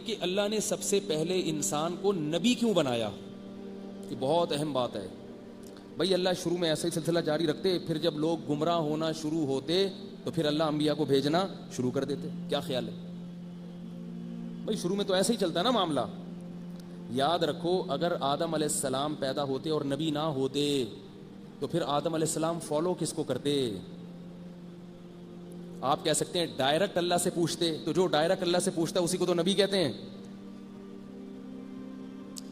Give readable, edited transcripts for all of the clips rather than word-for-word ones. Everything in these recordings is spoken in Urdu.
کہ اللہ نے سب سے پہلے انسان کو نبی کیوں بنایا، یہ بہت اہم بات ہے بھائی. اللہ شروع میں ایسا ہی سلسلہ جاری رکھتے، پھر جب لوگ گمراہ ہونا شروع ہوتے تو پھر اللہ انبیاء کو بھیجنا شروع کر دیتے. کیا خیال ہے بھائی؟ شروع میں تو ایسے ہی چلتا ہے نا معاملہ. یاد رکھو اگر آدم علیہ السلام پیدا ہوتے اور نبی نہ ہوتے تو پھر آدم علیہ السلام فالو کس کو کرتے؟ آپ کہہ سکتے ہیں ڈائریکٹ اللہ سے پوچھتے، تو جو ڈائریکٹ اللہ سے پوچھتا ہے اسی کو تو نبی کہتے ہیں.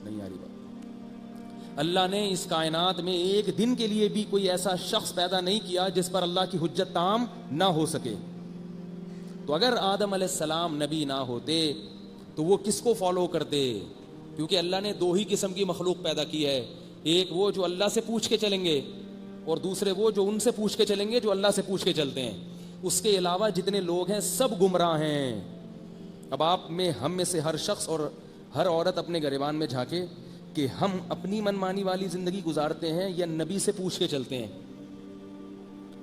نہیں آ رہی بات. اللہ نے اس کائنات میں ایک دن کے لیے بھی کوئی ایسا شخص پیدا نہیں کیا جس پر اللہ کی حجت تام نہ ہو سکے. تو اگر آدم علیہ السلام نبی نہ ہوتے تو وہ کس کو فالو کرتے؟ کیونکہ اللہ نے دو ہی قسم کی مخلوق پیدا کی ہے، ایک وہ جو اللہ سے پوچھ کے چلیں گے اور دوسرے وہ جو ان سے پوچھ کے چلیں گے جو اللہ سے پوچھ کے چلتے ہیں. اس کے علاوہ جتنے لوگ ہیں سب گمراہ ہیں. اب آپ میں ہم میں سے ہر شخص اور ہر عورت اپنے گریبان میں جھانکے کہ ہم اپنی منمانی والی زندگی گزارتے ہیں یا نبی سے پوچھ کے چلتے ہیں.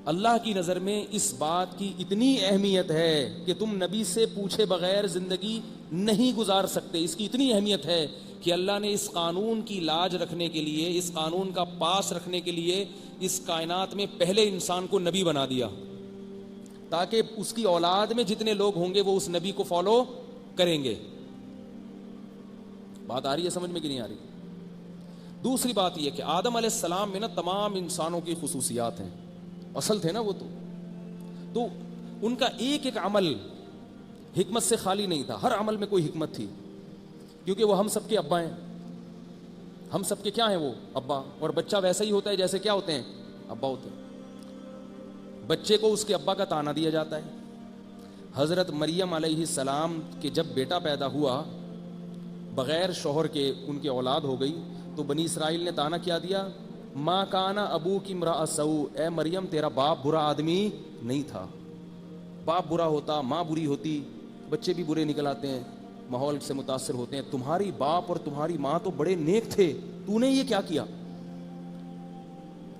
اللہ کی نظر میں اس بات کی اتنی اہمیت ہے کہ تم نبی سے پوچھے بغیر زندگی نہیں گزار سکتے. اس کی اتنی اہمیت ہے کہ اللہ نے اس قانون کی لاج رکھنے کے لیے، اس قانون کا پاس رکھنے کے لیے اس کائنات میں پہلے انسان کو نبی بنا دیا تاکہ اس کی اولاد میں جتنے لوگ ہوں گے وہ اس نبی کو فالو کریں گے. بات آ رہی ہے سمجھ میں کہ نہیں آ رہی؟ دوسری بات یہ کہ آدم علیہ السلام میں نا تمام انسانوں کی خصوصیات ہیں، اصل تھے نا وہ، تو ان کا ایک ایک عمل حکمت سے خالی نہیں تھا. ہر عمل میں کوئی حکمت تھی کیونکہ وہ ہم سب کے ابا ہیں. ہم سب کے کیا ہیں؟ وہ ابا. اور بچہ ویسا ہی ہوتا ہے جیسے کیا ہوتے ہیں؟ ابا ہوتے ہیں. بچے کو اس کے ابا کا تانا دیا جاتا ہے. حضرت مریم علیہ السلام کے جب بیٹا پیدا ہوا بغیر شوہر کے، ان کی اولاد ہو گئی، تو بنی اسرائیل نے تانا کیا دیا؟ ماں کانا ابو کی امرأ سو، اے مریم تیرا باپ برا آدمی نہیں تھا. باپ برا ہوتا، ماں بری ہوتی، بچے بھی برے نکل آتے ہیں، ماحول سے متاثر ہوتے ہیں. تمہاری باپ اور تمہاری ماں تو بڑے نیک تھے، تو نے یہ کیا کیا؟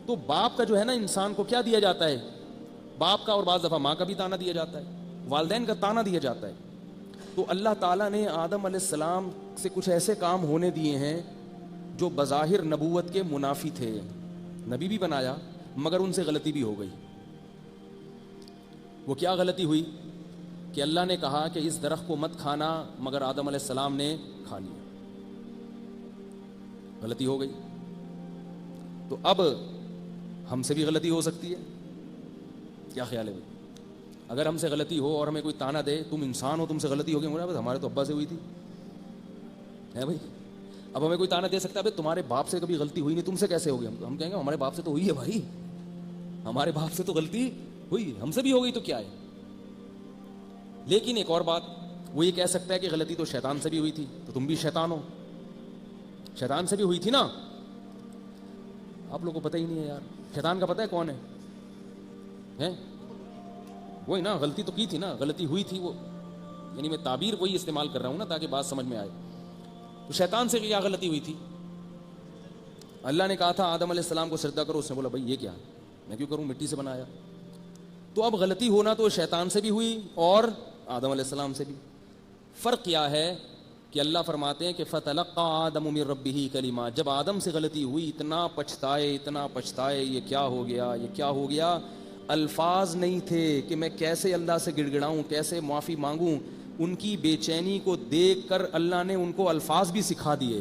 تو باپ کا جو ہے نا انسان کو کیا دیا جاتا ہے؟ باپ کا اور بعض دفعہ ماں کا بھی تانا دیا جاتا ہے، والدین کا تانا دیا جاتا ہے. تو اللہ تعالیٰ نے آدم علیہ السلام سے کچھ ایسے کام ہونے دیے ہیں جو بظاہر نبوت کے منافی تھے. نبی بھی بنایا مگر ان سے غلطی بھی ہو گئی. وہ کیا غلطی ہوئی کہ اللہ نے کہا کہ اس درخت کو مت کھانا، مگر آدم علیہ السلام نے کھا لیا. غلطی ہو گئی. تو اب ہم سے بھی غلطی ہو سکتی ہے. کیا خیال ہے بھائی؟ اگر ہم سے غلطی ہو اور ہمیں کوئی تانا دے، تم انسان ہو، تم سے غلطی ہو گئی، ہمارے تو ابا سے ہوئی تھی ہے بھائی. اب ہمیں کوئی تانا دے سکتا ہے بھائی تمہارے باپ سے کبھی غلطی ہوئی نہیں، تم سے کیسے ہوگی؟ ہم کہیں گے ہمارے باپ سے تو ہوئی ہے بھائی، ہمارے باپ سے تو غلطی ہوئی، ہم سے بھی ہو گئی تو کیا ہے. لیکن ایک اور بات، وہ یہ کہہ سکتا ہے کہ غلطی تو شیطان سے بھی ہوئی تھی، تو تم بھی شیطان ہو. شیطان سے بھی ہوئی تھی نا. آپ لوگوں کو پتہ ہی نہیں ہے یار، شیطان کا پتہ ہے کون ہے؟ وہی نا، غلطی تو کی تھی نا، غلطی ہوئی تھی وہ، یعنی میں تعبیر وہی استعمال کر رہا ہوں نا تاکہ بات سمجھ میں آئے. تو شیطان سے کیا غلطی ہوئی تھی؟ اللہ نے کہا تھا آدم علیہ السلام کو سجدہ کرو، اس نے بولا بھائی یہ کیا، میں کیوں کروں، مٹی سے بنایا. تو اب غلطی ہونا تو شیطان سے بھی ہوئی اور آدم علیہ السلام سے بھی. فرق کیا ہے کہ اللہ فرماتے ہیں کہ فَتَلَقَّى آدَمُ مِن رَبِّهِ كَلِمَاتٍ، جب آدم سے غلطی ہوئی اتنا پچھتائے یہ کیا ہو گیا، یہ کیا ہو گیا. الفاظ نہیں تھے کہ میں کیسے اللہ سے گڑ گڑاؤں، کیسے معافی مانگوں. ان کی بے چینی کو دیکھ کر اللہ نے ان کو الفاظ بھی سکھا دیے.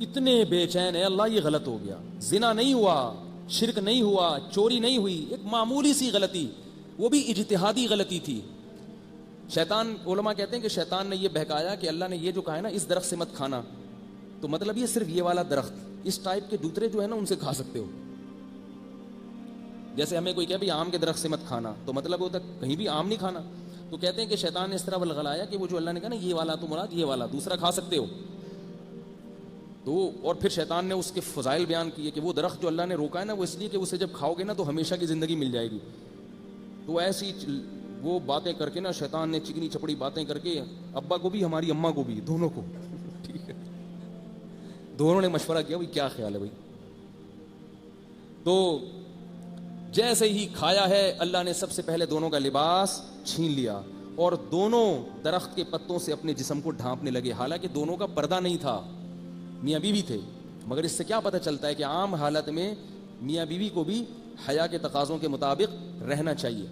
اتنے بے چین ہے اللہ، یہ غلط ہو گیا. زنا نہیں ہوا، شرک نہیں ہوا، چوری نہیں ہوئی، ایک معمولی سی غلطی، وہ بھی اجتہادی غلطی تھی. شیطان، علماء کہتے ہیں کہ شیطان نے یہ بہکایا کہ اللہ نے یہ جو کہا ہے نا اس درخت سے مت کھانا، تو مطلب یہ صرف یہ والا درخت، اس ٹائپ کے دوسرے جو ہے نا ان سے کھا سکتے ہو. جیسے ہمیں کوئی کہے بھی آم کے درخت سے مت کھانا، تو مطلب ہوتا ہے کہیں بھی آم نہیں کھانا. تو کہتے ہیں کہ شیطان نے اس طرح بلغلایا کہ وہ جو اللہ نے کہا نا یہ والا تو مراد یہ والا دوسرا کھا سکتے ہو. تو اور پھر شیطان نے اس کے فضائل بیان کیے کہ وہ درخت جو اللہ نے روکا ہے نا وہ اس لیے کہ اسے جب کھاؤ گے نا تو ہمیشہ کی زندگی مل جائے گی. تو ایسی وہ باتیں کر کے نا شیطان نے چکنی چپڑی باتیں کر کے ابا کو بھی ہماری اماں کو بھی دونوں کو ٹھیک ہے دونوں نے مشورہ کیا بھائی کیا خیال ہے بھائی. تو جیسے ہی کھایا ہے اللہ نے سب سے پہلے دونوں کا لباس چھین لیا اور دونوں درخت کے پتوں سے اپنے جسم کو ڈھانپنے لگے، حالانکہ دونوں کا پردہ نہیں تھا، میاں بیوی تھے، مگر اس سے کیا پتہ چلتا ہے کہ عام حالت میں میاں بیوی کو بھی حیا کے تقاضوں کے مطابق رہنا چاہیے۔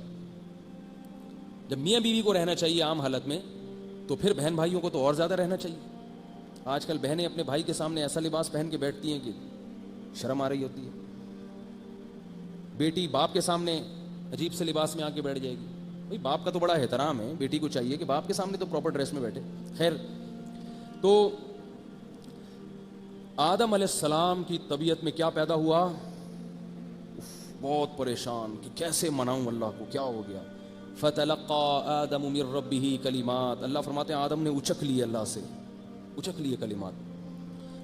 جب میاں بیوی کو رہنا چاہیے عام حالت میں، تو پھر بہن بھائیوں کو تو اور زیادہ رہنا چاہیے۔ آج کل بہنیں اپنے بھائی کے سامنے ایسا لباس پہن کے بیٹھتی ہیں کہ شرم آ رہی ہوتی ہے، بیٹی باپ کے سامنے عجیب سے لباس میں آ کے بیٹھ جائے گی۔ بھائی باپ کا تو بڑا احترام ہے، بیٹی کو چاہیے کہ باپ کے سامنے تو پراپر ڈریس میں بیٹھے۔ خیر، تو آدم علیہ السلام کی طبیعت میں کیا پیدا ہوا؟ بہت پریشان کہ کیسے مناؤں اللہ کو، کیا ہو گیا؟ فتلقى آدم من ربه کلمات، اللہ فرماتے ہیں آدم نے اچک لیے اللہ سے، اچک لیے کلمات۔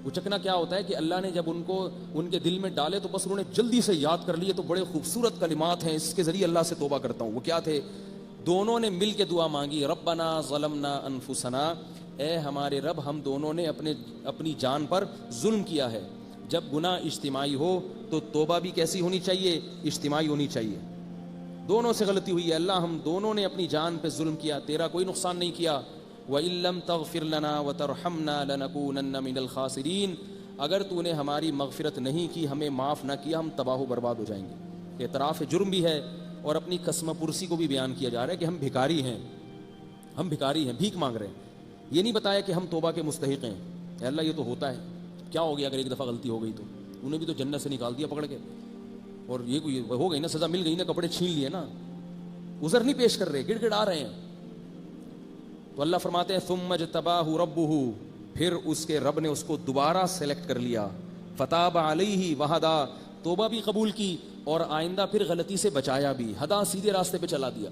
اچکنا کیا ہوتا ہے کہ اللہ نے جب ان کو ان کے دل میں ڈالے تو بس انہوں نے جلدی سے یاد کر لیے۔ تو بڑے خوبصورت کلمات ہیں، اس کے ذریعے اللہ سے توبہ کرتا ہوں۔ وہ کیا تھے؟ دونوں نے مل کے دعا مانگی، ربنا ظلمنا انفسنا، اے ہمارے رب ہم دونوں نے اپنی جان پر ظلم کیا ہے۔ جب گناہ اجتماعی ہو تو توبہ بھی کیسی ہونی چاہیے؟ اجتماعی ہونی چاہیے۔ دونوں سے غلطی ہوئی ہے، اللہ ہم دونوں نے اپنی جان پہ ظلم کیا، تیرا کوئی نقصان نہیں کیا۔ وَإِن لَّمْ تَغْفِرْ لَنَا وَتَرْحَمْنَا لَنَكُونَنَّ مِنَ الْخَاسِرِينَ، اگر تو نے ہماری مغفرت نہیں کی، ہمیں معاف نہ کیا، ہم تباہ و برباد ہو جائیں گے۔ اعتراف جرم بھی ہے اور اپنی قسم پرسی کو بھی بیان کیا جا رہا ہے کہ ہم بھکاری ہیں، ہم بھکاری ہیں، بھیک مانگ رہے ہیں۔ یہ نہیں بتایا کہ ہم توبہ کے مستحق ہیں۔ اے اللہ یہ تو ہوتا ہے، کیا ہو گیا اگر ایک دفعہ غلطی ہو گئی تو؟ انہیں بھی تو جنت سے نکال دیا پکڑ کے، اور یہ کوئی ہو گئی نا، سزا مل گئی نا، کپڑے چھین لیے نا، عذر نہیں پیش کر رہے، گڑ گڑ آ رہے ہیں۔ تو اللہ فرماتے ہیں ثم اجتباہ ربہ، پھر اس کے رب نے اس کو دوبارہ سلیکٹ کر لیا، فتاب علیہ وہدا، توبہ بھی قبول کی اور آئندہ پھر غلطی سے بچایا بھی، ہدا سیدھے راستے پہ چلا دیا۔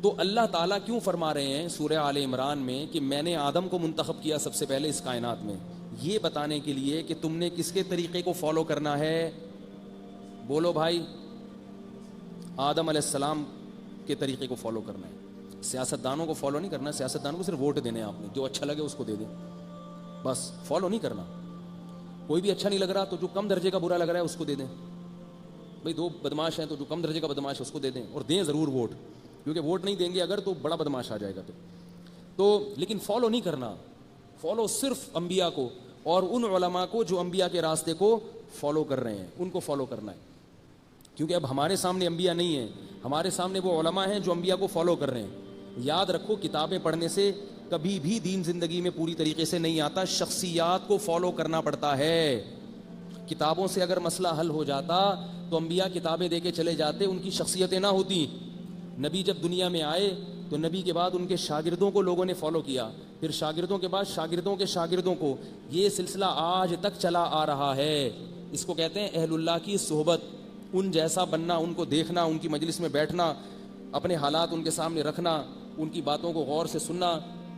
تو اللہ تعالیٰ کیوں فرما رہے ہیں سورہ آل عمران میں کہ میں نے آدم کو منتخب کیا سب سے پہلے اس کائنات میں؟ یہ بتانے کے لیے کہ تم نے کس کے طریقے کو فالو کرنا ہے؟ بولو بھائی، آدم علیہ السلام کے طریقے کو فالو کرنا ہے۔ سیاستدانوں کو فالو نہیں کرنا، سیاستدانوں کو صرف ووٹ دینے ہیں، آپ نے جو اچھا لگے اس کو دے دیں، بس فالو نہیں کرنا۔ کوئی بھی اچھا نہیں لگ رہا تو جو کم درجے کا برا لگ رہا ہے اس کو دے دیں۔ بھائی دو بدماش ہیں تو جو کم درجے کا بدماش ہے اس کو دے دیں، اور دیں ضرور ووٹ، کیونکہ ووٹ نہیں دیں گے اگر تو بڑا بدماش آ جائے گا۔ تو لیکن فالو نہیں کرنا، فالو صرف انبیاء کو اور ان علماء کو جو انبیاء کے راستے کو فالو کر رہے ہیں، ان کو فالو کرنا ہے۔ کیونکہ اب ہمارے سامنے انبیاء نہیں ہیں، ہمارے سامنے وہ علماء ہیں جو انبیاء کو فالو کر رہے ہیں۔ یاد رکھو، کتابیں پڑھنے سے کبھی بھی دین زندگی میں پوری طریقے سے نہیں آتا، شخصیات کو فالو کرنا پڑتا ہے۔ کتابوں سے اگر مسئلہ حل ہو جاتا تو انبیاء کتابیں دے کے چلے جاتے، ان کی شخصیتیں نہ ہوتی۔ نبی جب دنیا میں آئے تو نبی کے بعد ان کے شاگردوں کو لوگوں نے فالو کیا، پھر شاگردوں کے بعد شاگردوں کے شاگردوں کو، یہ سلسلہ آج تک چلا آ رہا ہے۔ اس کو کہتے ہیں اہل اللہ کی صحبت، ان جیسا بننا، ان کو دیکھنا، ان کی مجلس میں بیٹھنا، اپنے حالات ان کے سامنے رکھنا، ان کی باتوں کو غور سے سننا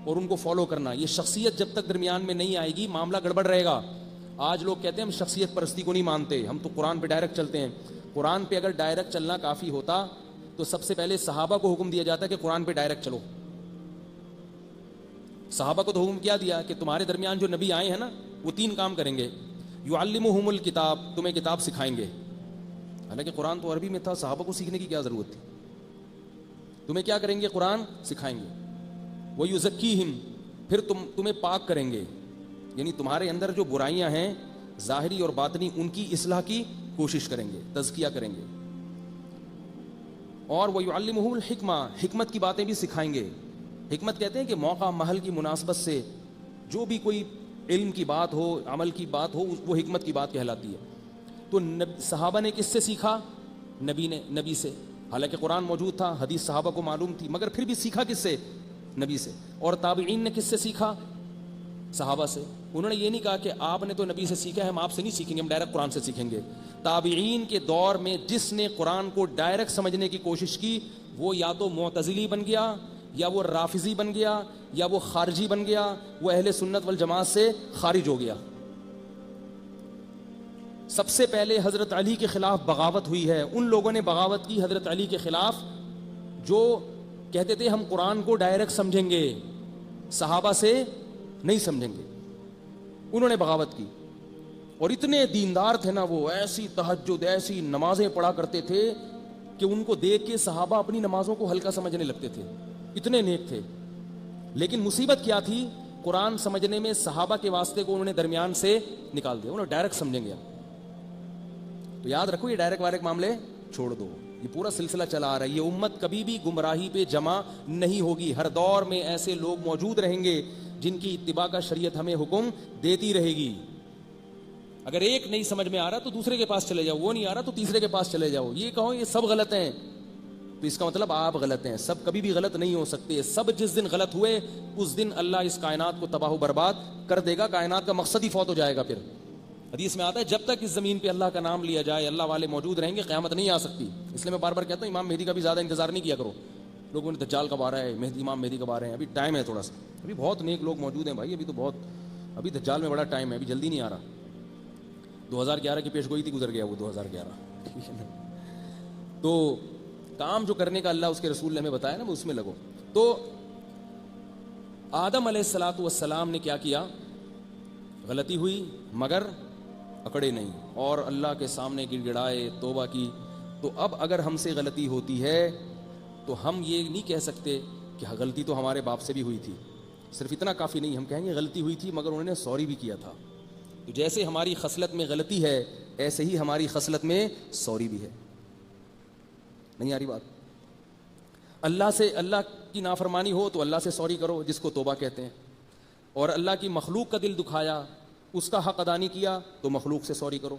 اور ان کو فالو کرنا۔ یہ شخصیت جب تک درمیان میں نہیں آئے گی معاملہ گڑبڑ رہے گا۔ آج لوگ کہتے ہیں ہم شخصیت پرستی کو نہیں مانتے، ہم تو قرآن پہ ڈائریکٹ چلتے ہیں۔ قرآن پہ اگر ڈائریکٹ چلنا کافی ہوتا تو سب سے پہلے صحابہ کو حکم دیا جاتا کہ قرآن پہ ڈائریکٹ چلو۔ صحابہ کو تو حکم کیا دیا کہ تمہارے درمیان جو نبی آئے ہیں نا وہ 3 کام کریں گے، یعلمہم الکتاب، تمہیں کتاب سکھائیں گے۔ حالانکہ قرآن تو عربی میں تھا، صحابہ کو سیکھنے کی کیا ضرورت تھی؟ تمہیں کیا کریں گے؟ قرآن سکھائیں گے۔ وَيُزَكِّيهِمْ، پھر تمہیں پاک کریں گے، یعنی تمہارے اندر جو برائیاں ہیں ظاہری اور باطنی ان کی اصلاح کی کوشش کریں گے، تزکیہ کریں گے۔ اور وَيُعَلِّمُهُمُ الْحِكْمَةَ، حکمت کی باتیں بھی سکھائیں گے۔ حکمت کہتے ہیں کہ موقع محل کی مناسبت سے جو بھی کوئی علم کی بات ہو، عمل کی بات ہو، وہ حکمت کی بات کہلاتی ہے۔ تو صحابہ نے کس سے سیکھا؟ نبی سے۔ حالانکہ قرآن موجود تھا، حدیث صحابہ کو معلوم تھی، مگر پھر بھی سیکھا کس سے؟ نبی سے۔ اور تابعین نے کس سے سیکھا؟ صحابہ سے۔ انہوں نے یہ نہیں کہا کہ آپ نے تو نبی سے سیکھا ہے، ہم آپ سے نہیں سیکھیں گے، ہم ڈائریکٹ قرآن سے سیکھیں گے۔ تابعین کے دور میں جس نے قرآن کو ڈائریکٹ سمجھنے کی کوشش کی وہ یا تو معتزلی بن گیا، یا وہ رافضی بن گیا، یا وہ خارجی بن گیا، وہ اہل سنت والجماعت سے خارج ہو گیا۔ سب سے پہلے حضرت علی کے خلاف بغاوت ہوئی ہے، ان لوگوں نے بغاوت کی حضرت علی کے خلاف جو کہتے تھے ہم قرآن کو ڈائریکٹ سمجھیں گے، صحابہ سے نہیں سمجھیں گے۔ انہوں نے بغاوت کی، اور اتنے دیندار تھے نا وہ، ایسی تہجد، ایسی نمازیں پڑھا کرتے تھے کہ ان کو دیکھ کے صحابہ اپنی نمازوں کو ہلکا سمجھنے لگتے تھے، اتنے نیک تھے. لیکن مصیبت کیا تھی؟ قرآن سمجھنے میں صحابہ کے واسطے کو انہوں نے درمیان سے نکال دیا، انہوں نے ڈائریکٹ سمجھیں گے. تو یاد رکھو یہ ڈائریکٹ وائریکٹ معاملے چھوڑ دو، یہ پورا سلسلہ چلا آ رہا ہے. یہ امت کبھی بھی گمراہی پہ جمع نہیں ہوگی. ہر دور میں ایسے لوگ موجود رہیں گے جن کی اتباع کا شریعت ہمیں حکم دیتی رہے گی. اگر ایک نہیں سمجھ میں آ رہا تو دوسرے کے پاس چلے جاؤ، وہ نہیں آ رہا تو تیسرے کے پاس چلے جاؤ. یہ کہو یہ سب غلط ہیں تو اس کا مطلب آپ غلط ہیں. سب کبھی بھی غلط نہیں ہو سکتے. سب جس دن غلط ہوئے اس دن اللہ اس کائنات کو تباہ و برباد کر دے گا. کائنات کا مقصد ہی فوت ہو جائے گا. پھر حدیث میں آتا ہے جب تک اس زمین پہ اللہ کا نام لیا جائے، اللہ والے موجود رہیں گے، قیامت نہیں آ سکتی. اس لیے میں بار بار کہتا ہوں امام مہدی کا بھی زیادہ انتظار نہیں کیا کرو. لوگوں نے دجال کب آ رہا ہے، مہدی امام مہدی کب آ رہے ہیں، ابھی ٹائم ہے تھوڑا سا. ابھی بہت نیک لوگ موجود ہیں بھائی، ابھی تو بہت، ابھی دجال میں بڑا ٹائم ہے، ابھی جلدی نہیں آ رہا. 2011 کی پیش گوئی تھی، گزر گیا وہ 2011. تو کام جو کرنے کا اللہ اس کے رسول نے ہمیں بتایا نا، وہ اس میں لگو. تو آدم علیہ الصلوۃ والسلام نے کیا کیا؟ غلطی ہوئی مگر اکڑے نہیں اور اللہ کے سامنے گڑ گڑائے، توبہ کی. تو اب اگر ہم سے غلطی ہوتی ہے تو ہم یہ نہیں کہہ سکتے کہ غلطی تو ہمارے باپ سے بھی ہوئی تھی. صرف اتنا کافی نہیں، ہم کہیں گے غلطی ہوئی تھی مگر انہوں نے سوری بھی کیا تھا. تو جیسے ہماری خصلت میں غلطی ہے ایسے ہی ہماری خصلت میں سوری بھی ہے. نہیں آ رہی بات؟ اللہ سے، اللہ کی نافرمانی ہو تو اللہ سے سوری کرو، جس کو توبہ کہتے ہیں. اور اللہ کی مخلوق کا دل دکھایا، اس کا حق ادا نہیں کیا تو مخلوق سے سوری کرو.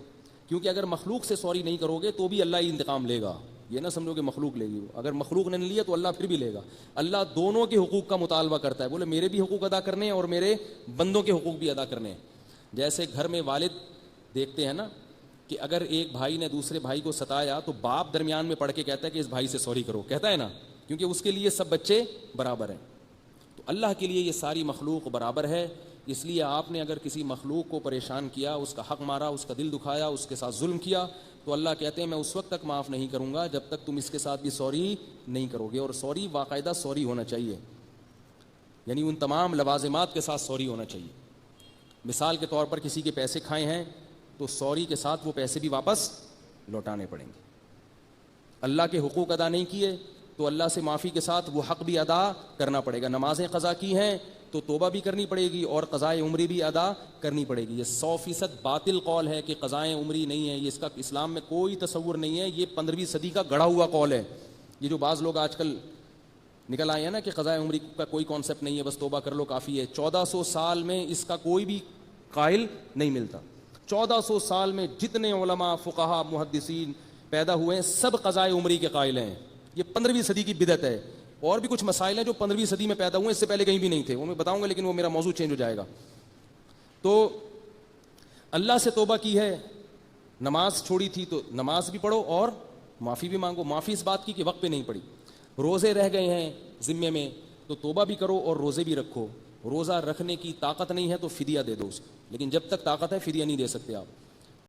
کیونکہ اگر مخلوق سے سوری نہیں کرو گے تو بھی اللہ ہی انتقام لے گا. یہ نہ سمجھو کہ مخلوق لے گی، اگر مخلوق نے نہیں لیا تو اللہ پھر بھی لے گا. اللہ دونوں کے حقوق کا مطالبہ کرتا ہے. بولے میرے بھی حقوق ادا کرنے ہیں اور میرے بندوں کے حقوق بھی ادا کرنے ہیں. جیسے گھر میں والد دیکھتے ہیں نا کہ اگر ایک بھائی نے دوسرے بھائی کو ستایا تو باپ درمیان میں پڑھ کے کہتا ہے کہ اس بھائی سے سوری کرو، کہتا ہے نا، کیونکہ اس کے لیے سب بچے برابر ہیں. تو اللہ کے لیے یہ ساری مخلوق برابر ہے. اس لیے آپ نے اگر کسی مخلوق کو پریشان کیا، اس کا حق مارا، اس کا دل دکھایا، اس کے ساتھ ظلم کیا، تو اللہ کہتے ہیں میں اس وقت تک معاف نہیں کروں گا جب تک تم اس کے ساتھ بھی سوری نہیں کرو گے. اور سوری باقاعدہ سوری ہونا چاہیے، یعنی ان تمام لوازمات کے ساتھ سوری ہونا چاہیے. مثال کے طور پر کسی کے پیسے کھائے ہیں تو سوری کے ساتھ وہ پیسے بھی واپس لوٹانے پڑیں گے. اللہ کے حقوق ادا نہیں کیے تو اللہ سے معافی کے ساتھ وہ حق بھی ادا کرنا پڑے گا. نمازیں قضا کی ہیں تو توبہ بھی کرنی پڑے گی اور قضائے عمری بھی ادا کرنی پڑے گی. یہ 100% باطل قول ہے کہ قضائے عمری نہیں ہے. یہ اس کا اسلام میں کوئی تصور نہیں ہے. یہ 15ویں صدی کا گڑھا ہوا قول ہے. یہ جو بعض لوگ آج کل نکل آئے ہیں نا کہ قضائے عمری کا کوئی کانسیپٹ نہیں ہے، بس توبہ کر لو کافی ہے. 1400 سال میں اس کا کوئی بھی قائل نہیں ملتا. 1400 سال میں جتنے علماء، فقہا، محدثین پیدا ہوئے ہیں سب قضائے عمری کے قائل ہیں. یہ 15ویں صدی کی بدعت ہے. اور بھی کچھ مسائل ہیں جو 15ویں صدی میں پیدا ہوئے، اس سے پہلے کہیں بھی نہیں تھے، وہ میں بتاؤں گا، لیکن وہ میرا موضوع چینج ہو جائے گا. تو اللہ سے توبہ کی ہے، نماز چھوڑی تھی تو نماز بھی پڑھو اور معافی بھی مانگو. معافی اس بات کی کہ وقت پہ نہیں پڑھی. روزے رہ گئے ہیں ذمے میں تو توبہ بھی کرو اور روزے بھی رکھو. روزہ رکھنے کی طاقت نہیں ہے تو فدیہ دے دو اس کو، لیکن جب تک طاقت ہے فدیہ نہیں دے سکتے آپ.